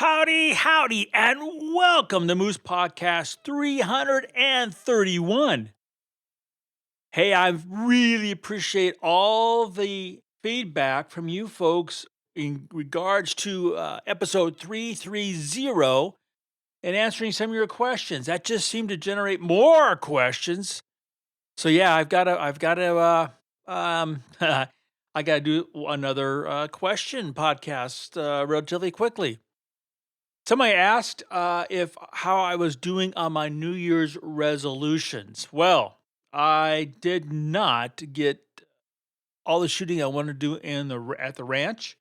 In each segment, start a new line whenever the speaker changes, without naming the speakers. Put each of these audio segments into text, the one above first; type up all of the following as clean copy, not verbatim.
Howdy, howdy, and welcome to Moose Podcast 331. Hey, I really appreciate all the feedback from you folks in regards to episode 330 and answering some of your questions. That just seemed to generate more questions. So yeah, I gotta do another question podcast relatively quickly. Somebody asked if how I was doing on my New Year's resolutions. Well, I did not get all the shooting I wanted to do at the ranch.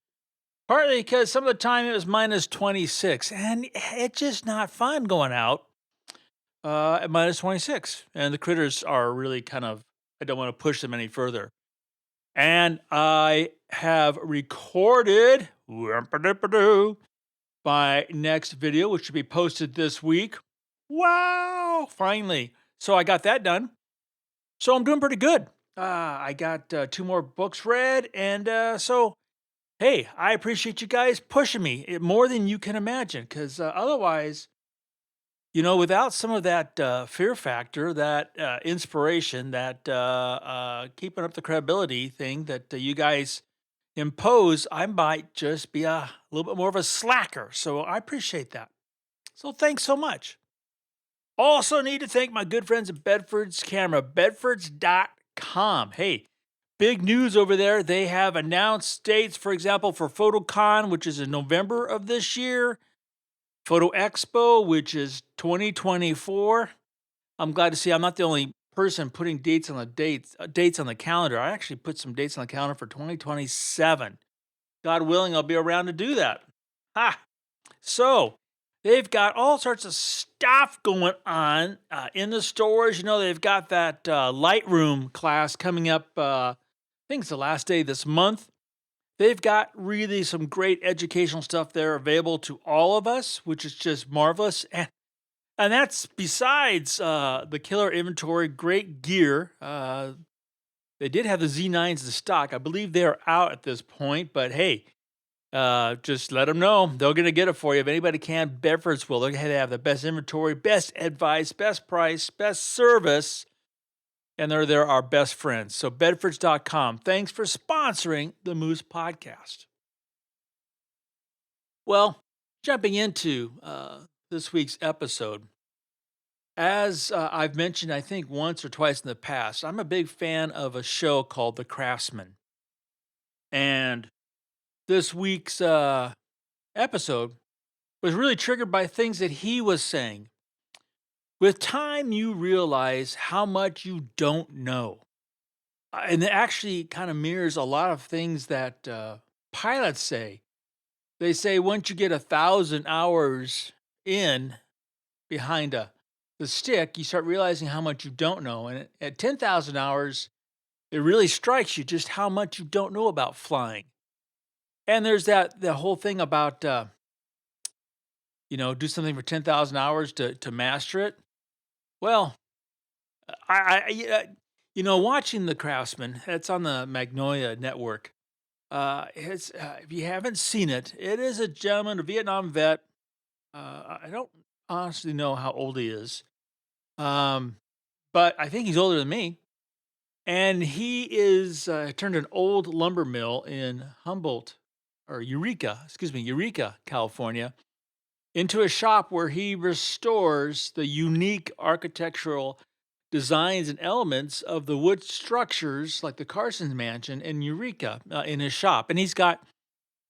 Partly because some of the time it was minus 26, and it's just not fun going out at minus 26. And the critters are really kind of, I don't want to push them any further. And I have recorded my next video, which should be posted this week. Wow, finally. So I got that done. So I'm doing pretty good. I got two more books read. And so, hey, I appreciate you guys pushing me more than you can imagine. Because otherwise, without some of that fear factor, that inspiration, that keeping up the credibility thing that you guys impose, I might just be a little bit more of a slacker. So I appreciate that. So thanks so much. Also need to thank my good friends at Bedford's Camera, bedfords.com. Hey, big news over there. They have announced dates, for example, for PhotoCon, which is in November of this year, Photo Expo, which is 2024. I'm glad to see I'm not the only person putting dates on the calendar. I actually put some dates on the calendar for 2027. God willing, I'll be around to do that. Ha! So, they've got all sorts of stuff going on in the stores. They've got that Lightroom class coming up, I think it's the last day this month. They've got really some great educational stuff there available to all of us, which is just marvelous. And that's besides the killer inventory, great gear. They did have the Z9s in stock. I believe they're out at this point, but hey, just let them know. They're going to get it for you. If anybody can, Bedford's will. They're going to have the best inventory, best advice, best price, best service. And they're our best friends. So bedfords.com. Thanks for sponsoring the Moose Podcast. Well, jumping into this week's episode, as I've mentioned, I think once or twice in the past, I'm a big fan of a show called The Craftsman. And this week's episode was really triggered by things that he was saying. With time, you realize how much you don't know. And it actually kind of mirrors a lot of things that pilots say. They say once you get 1,000 hours in behind the stick, you start realizing how much you don't know. And at 10,000 hours, it really strikes you just how much you don't know about flying. And there's the whole thing about, do something for 10,000 hours to master it. Well, watching The Craftsman, it's on the Magnolia Network. If you haven't seen it, it is a gentleman, a Vietnam vet. I don't honestly know how old he is, but I think he's older than me. And he is turned an old lumber mill in Eureka, California, into a shop where he restores the unique architectural designs and elements of the wood structures like the Carson's Mansion in Eureka in his shop. And he's got,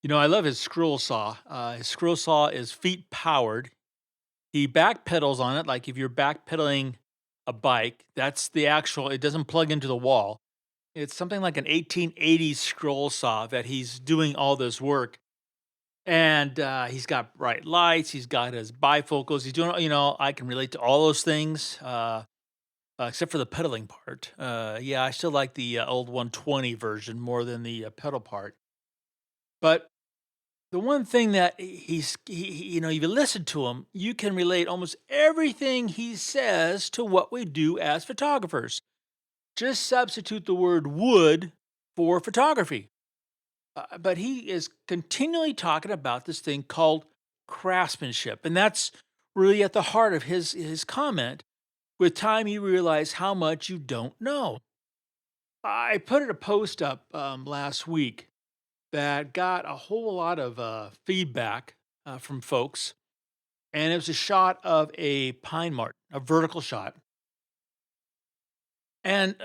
I love his scroll saw. His scroll saw is feet powered. He backpedals on it like if you're backpedaling a bike. That's the actual, it doesn't plug into the wall. It's something like an 1880s scroll saw that he's doing all this work. And he's got bright lights. He's got his bifocals. He's doing, I can relate to all those things. Except for the pedaling part. Yeah, I still like the old 120 version more than the pedal part. But the one thing that if you listen to him, you can relate almost everything he says to what we do as photographers. Just substitute the word wood for photography. But he is continually talking about this thing called craftsmanship. And that's really at the heart of his comment. With time, you realize how much you don't know. I put a post up last week that got a whole lot of feedback from folks. And it was a shot of a pine marten, a vertical shot. And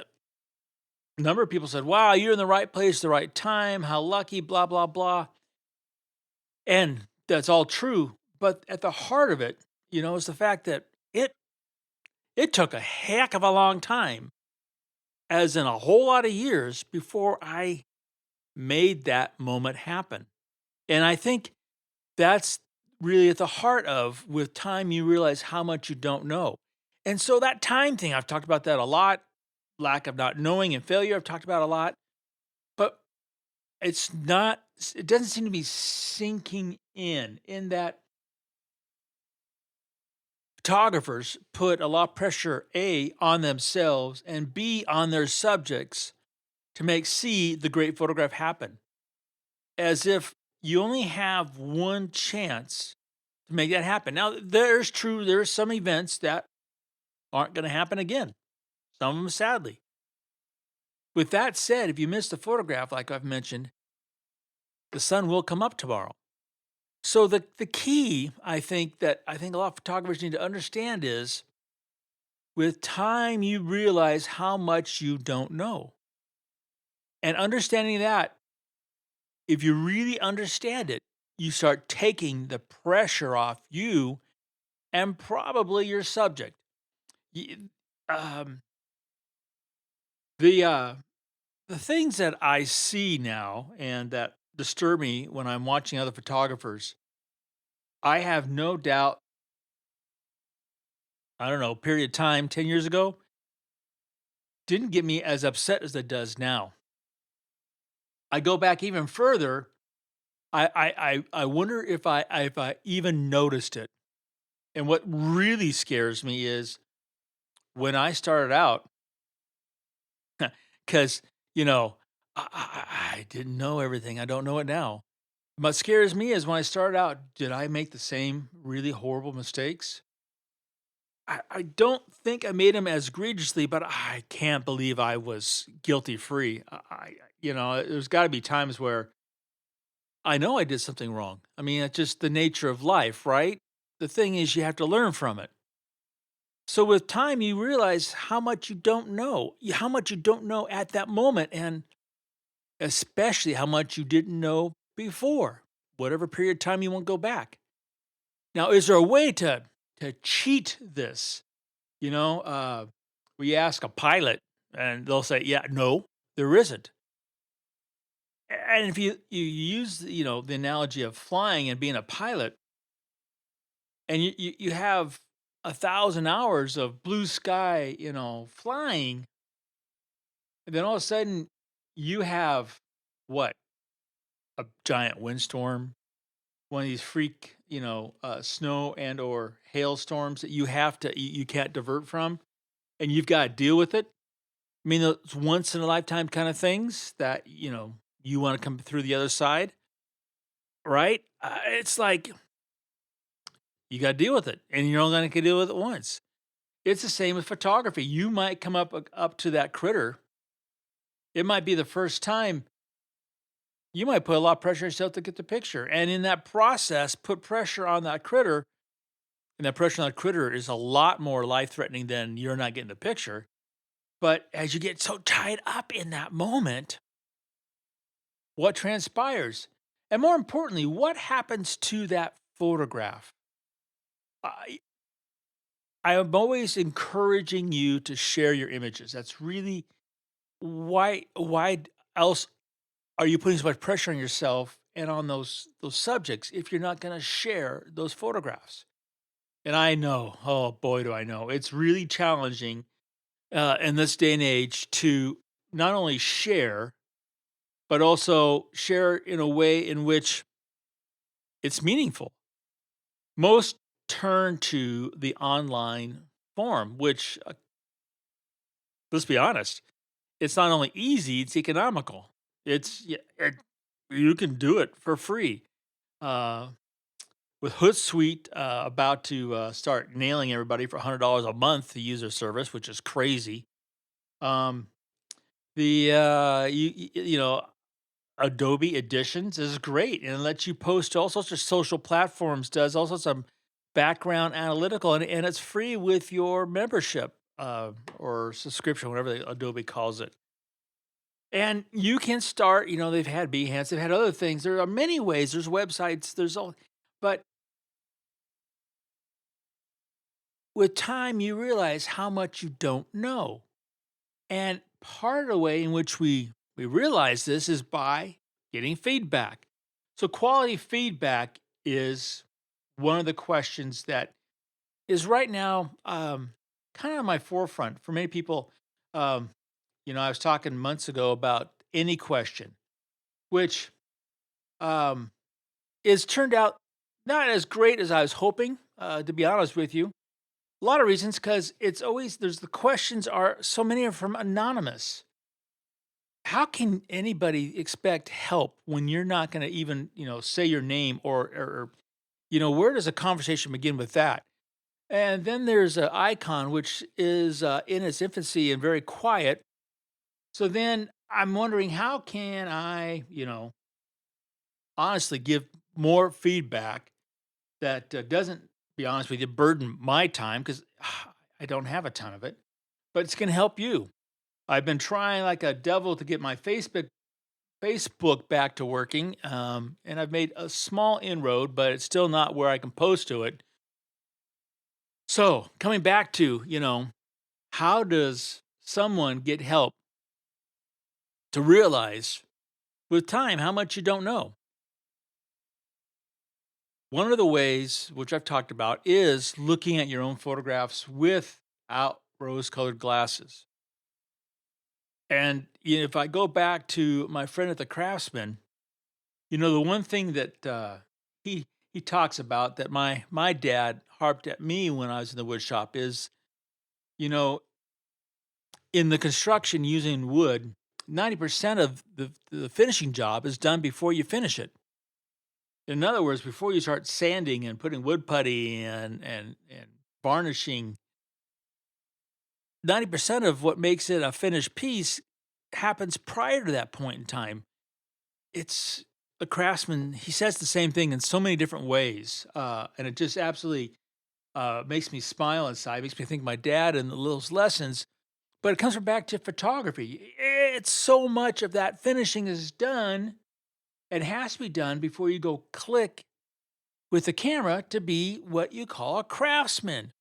a number of people said, wow, you're in the right place, the right time. How lucky, blah, blah, blah. And that's all true. But at the heart of it, is the fact that it took a heck of a long time, as in a whole lot of years, before I made that moment happen. And I think that's really at the heart of with time, you realize how much you don't know. And so that time thing, I've talked about that a lot. Lack of not knowing and failure, I've talked about a lot. But it doesn't seem to be sinking in that photographers put a lot of pressure, A, on themselves, and B, on their subjects to make C, the great photograph, happen. As if you only have one chance to make that happen. Now, there's some events that aren't going to happen again. Some of them, sadly. With that said, if you miss the photograph, like I've mentioned, the sun will come up tomorrow. So the key, I think a lot of photographers need to understand is with time, you realize how much you don't know. And understanding that, if you really understand it, you start taking the pressure off you and probably your subject. Y- Um, the the things that I see now and that disturb me when I'm watching other photographers, I have no doubt, I don't know, period of time 10 years ago didn't get me as upset as it does now. I go back even further. I wonder if I even noticed it. And what really scares me is when I started out, because I didn't know everything. I don't know it now. What scares me is when I started out, did I make the same really horrible mistakes? I don't think I made them as egregiously, but I can't believe I was guilty free. There's got to be times where I know I did something wrong. I mean, it's just the nature of life, right? The thing is, you have to learn from it. So with time, you realize how much you don't know, how much you don't know at that moment, and especially how much you didn't know before, whatever period of time you want to go back. Now, is there a way to cheat this? We ask a pilot, and they'll say, "Yeah, no, there isn't." And if you use the analogy of flying and being a pilot, and you have 1,000 hours of blue sky, flying, and then all of a sudden you have what, a giant windstorm, one of these freak, snow and or hailstorms that you can't divert from, and you've got to deal with it. I mean, those once in a lifetime kind of things that you want to come through the other side, right? It's like you got to deal with it, and you're only going to deal with it once. It's the same with photography. You might come up to that critter. It might be the first time. You might put a lot of pressure on yourself to get the picture, and in that process, put pressure on that critter. And that pressure on that critter is a lot more life threatening than you're not getting the picture. But as you get so tied up in that moment, what transpires? And more importantly, what happens to that photograph? I, I am always encouraging you to share your images. That's really why else are you putting so much pressure on yourself and on those subjects if you're not going to share those photographs? And I know, oh boy, do I know, it's really challenging in this day and age to not only share, but also share in a way in which it's meaningful. Most turn to the online form, which, let's be honest, it's not only easy, it's economical. You can do it for free. Uh, with Hootsuite about to start nailing everybody for $100 a month to use their service, which is crazy. Um, you know, Adobe Editions is great and it lets you post to all sorts of social platforms, does all sorts of background analytical, and it's free with your membership or subscription, whatever Adobe calls it. And you can start, they've had Behance, they've had other things. There are many ways. There's websites, there's all, but with time, you realize how much you don't know. And part of the way in which we realize this is by getting feedback. So quality feedback is one of the questions that is right now kind of on my forefront for many people. Um, I was talking months ago about any question, which um, is turned out not as great as I was hoping. To be honest with you, a lot of reasons because it's always there's the questions are so many are from anonymous. How can anybody expect help when you're not going to even say your name or where does a conversation begin with that? And then there's an icon which is in its infancy and very quiet. So then I'm wondering how can I honestly give more feedback that doesn't, be honest with you, burden my time because I don't have a ton of it, but it's going to help you. I've been trying like a devil to get my Facebook back to working, and I've made a small inroad, but it's still not where I can post to it. So coming back to how does someone get help to realize with time how much you don't know? One of the ways, which I've talked about, is looking at your own photographs without rose colored glasses. And if I go back to my friend at the Craftsman, the one thing that he talks about that my dad harped at me when I was in the wood shop is, you know, in the construction using wood, 90% of the finishing job is done before you finish it. In other words, before you start sanding and putting wood putty and varnishing, 90% of what makes it a finished piece happens prior to that point in time. It's a craftsman. He says the same thing in so many different ways, and it just absolutely makes me smile inside. Makes me think of my dad and the little lessons. But it comes back to photography. It's so much of that finishing is done and has to be done before you go click with the camera to be what you call a craftsman.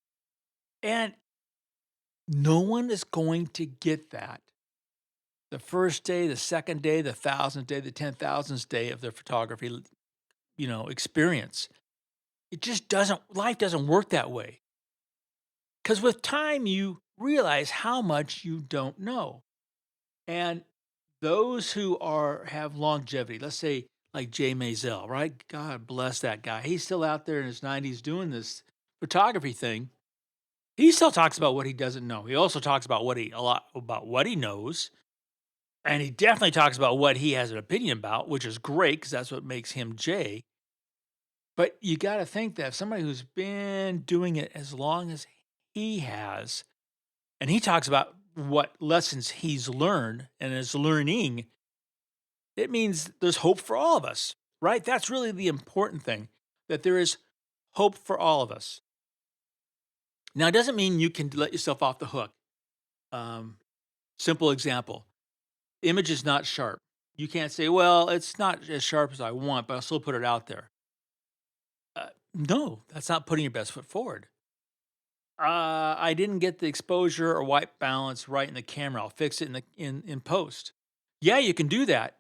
And no one is going to get that the first day, the second day, the thousandth day, the 10,000th day of their photography, experience. It just doesn't, life doesn't work that way. Because with time, you realize how much you don't know. And those who have longevity, let's say like Jay Maisel, right? God bless that guy. He's still out there in his 90s doing this photography thing. He still talks about what he doesn't know. He also talks about a lot about what he knows. And he definitely talks about what he has an opinion about, which is great because that's what makes him Jay. But you got to think that if somebody who's been doing it as long as he has, and he talks about what lessons he's learned and is learning, it means there's hope for all of us, right? That's really the important thing, that there is hope for all of us. Now, it doesn't mean you can let yourself off the hook. Um, Simple example, image is not sharp. You can't say, well, it's not as sharp as I want, but I'll still put it out there. No, that's not putting your best foot forward. I didn't get the exposure or white balance right in the camera. I'll fix it in post. Yeah, you can do that,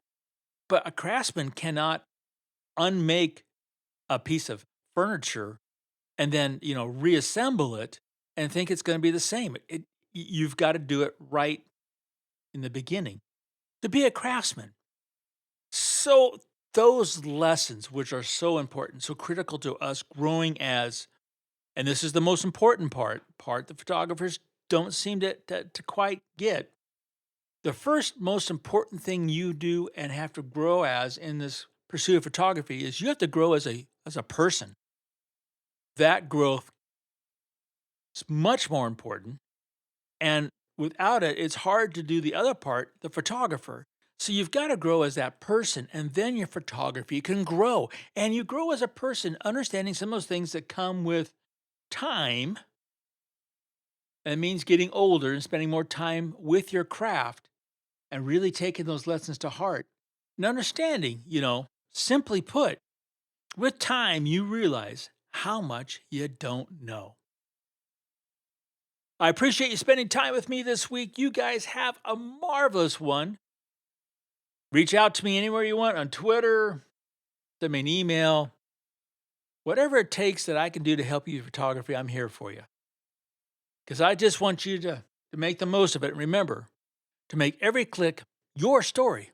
but a craftsman cannot unmake a piece of furniture and then reassemble it and think it's going to be the same. You've got to do it right in the beginning to be a craftsman. So those lessons, which are so important, so critical to us growing as, and this is the most important part the photographers don't seem to quite get. The first most important thing you do and have to grow as in this pursuit of photography is you have to grow as a person. that growth is much more important. And without it, it's hard to do the other part, the photographer. So you've got to grow as that person, and then your photography can grow. And you grow as a person, understanding some of those things that come with time. That means getting older and spending more time with your craft and really taking those lessons to heart. And understanding, simply put, with time, you realize how much you don't know. I appreciate you spending time with me this week. You guys have a marvelous one. Reach out to me anywhere you want on Twitter, send me an email. Whatever it takes that I can do to help you with photography, I'm here for you. Because I just want you to make the most of it. And remember, to make every click your story.